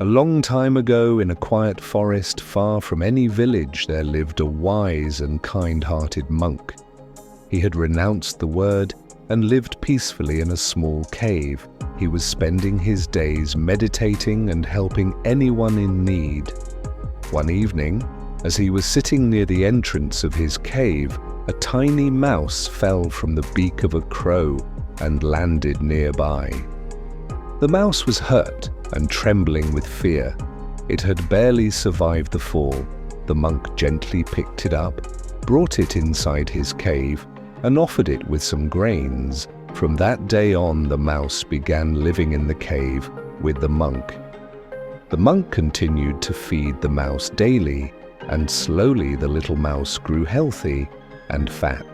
A long time ago, in a quiet forest far from any village, there lived a wise and kind-hearted monk. He had renounced the word and lived peacefully in a small cave. He was spending his days meditating and helping anyone in need. One evening, as he was sitting near the entrance of his cave, a tiny mouse fell from the beak of a crow and landed nearby. The mouse was hurt and trembling with fear. It had barely survived the fall. The monk gently picked it up, brought it inside his cave, and offered it with some grains. From that day on, the mouse began living in the cave with the monk. The monk continued to feed the mouse daily, and slowly the little mouse grew healthy and fat.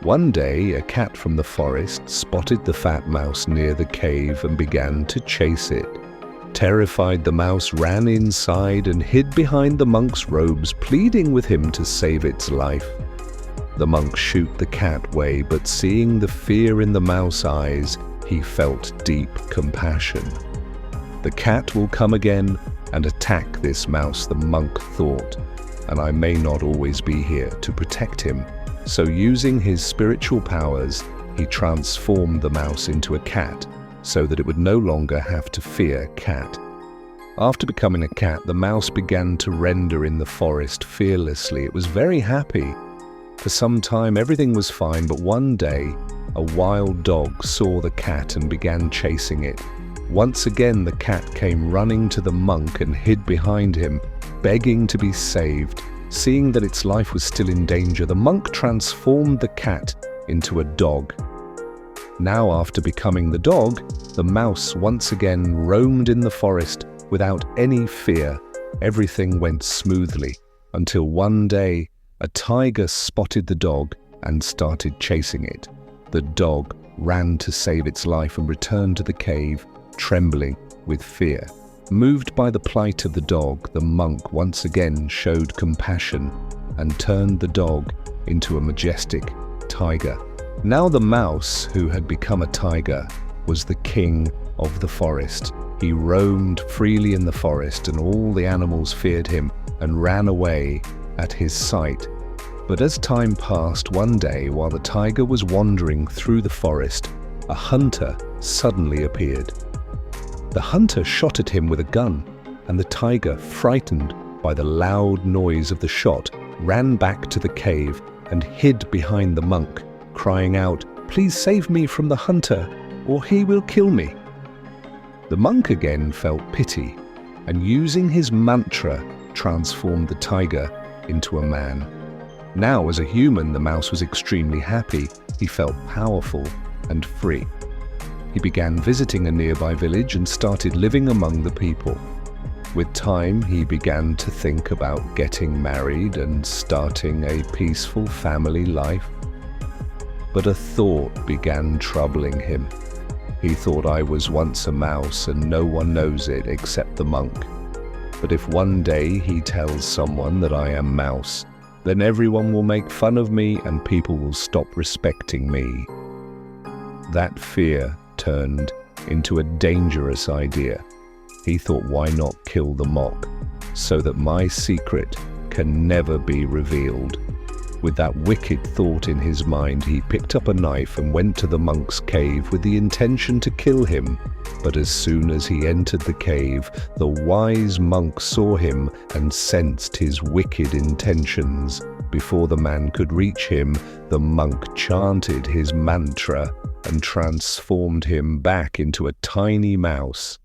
One day, a cat from the forest spotted the fat mouse near the cave and began to chase it. Terrified, the mouse ran inside and hid behind the monk's robes, pleading with him to save its life. The monk shooed the cat away, but seeing the fear in the mouse's eyes, he felt deep compassion. The cat will come again and attack this mouse, the monk thought, and I may not always be here to protect him. So using his spiritual powers, he transformed the mouse into a cat so that it would no longer have to fear cat. After becoming a cat, the mouse began to wander in the forest fearlessly. It was very happy. For some time everything was fine, but one day a wild dog saw the cat and began chasing it. Once again the cat came running to the monk and hid behind him, begging to be saved. Seeing that its life was still in danger, the monk transformed the cat into a dog. Now, after becoming the dog, the mouse once again roamed in the forest without any fear. Everything went smoothly until one day a tiger spotted the dog and started chasing it. The dog ran to save its life and returned to the cave, trembling with fear. Moved by the plight of the dog, the monk once again showed compassion and turned the dog into a majestic tiger. Now the mouse, who had become a tiger, was the king of the forest. He roamed freely in the forest, and all the animals feared him and ran away at his sight. But as time passed, one day, while the tiger was wandering through the forest, a hunter suddenly appeared. The hunter shot at him with a gun, and the tiger, frightened by the loud noise of the shot, ran back to the cave and hid behind the monk, crying out, "Please save me from the hunter, or he will kill me." The monk again felt pity, and using his mantra, transformed the tiger into a man. Now, as a human, the mouse was extremely happy. He felt powerful and free. He began visiting a nearby village and started living among the people. With time, he began to think about getting married and starting a peaceful family life. But a thought began troubling him. He thought, "I was once a mouse and no one knows it except the monk. But if one day he tells someone that I am mouse, then everyone will make fun of me and people will stop respecting me." That fear turned into a dangerous idea. He thought, why not kill the mock, so that my secret can never be revealed? With that wicked thought in his mind, he picked up a knife and went to the monk's cave with the intention to kill him. But as soon as he entered the cave, the wise monk saw him and sensed his wicked intentions. Before the man could reach him, the monk chanted his mantra and transformed him back into a tiny mouse.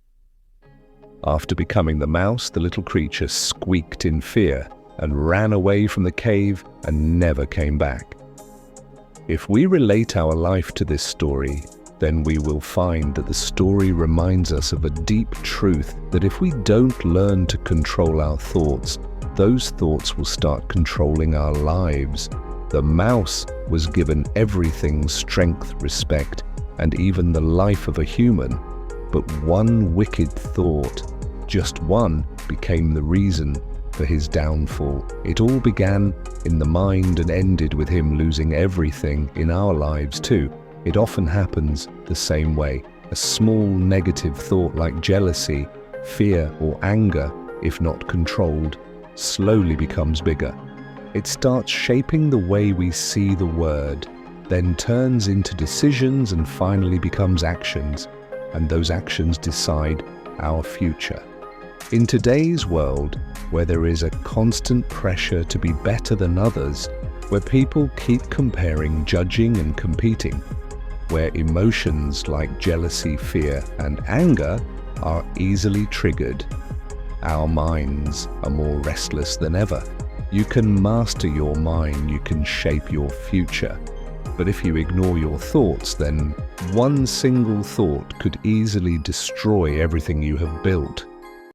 After becoming the mouse, the little creature squeaked in fear and ran away from the cave and never came back. If we relate our life to this story, then we will find that the story reminds us of a deep truth, that if we don't learn to control our thoughts, those thoughts will start controlling our lives. The mouse was given everything: strength, respect, and even the life of a human. But one wicked thought, just one, became the reason for his downfall. It all began in the mind and ended with him losing everything in our lives too. It often happens the same way. A small negative thought like jealousy Fear or anger, if not controlled, slowly becomes bigger. It starts shaping the way we see the world, then turns into decisions and finally becomes actions, and those actions decide our future. In today's world, where there is a constant pressure to be better than others, where people keep comparing, judging and competing, where emotions like jealousy, fear and anger are easily triggered, our minds are more restless than ever. You can master your mind, you can shape your future. But if you ignore your thoughts, then one single thought could easily destroy everything you have built.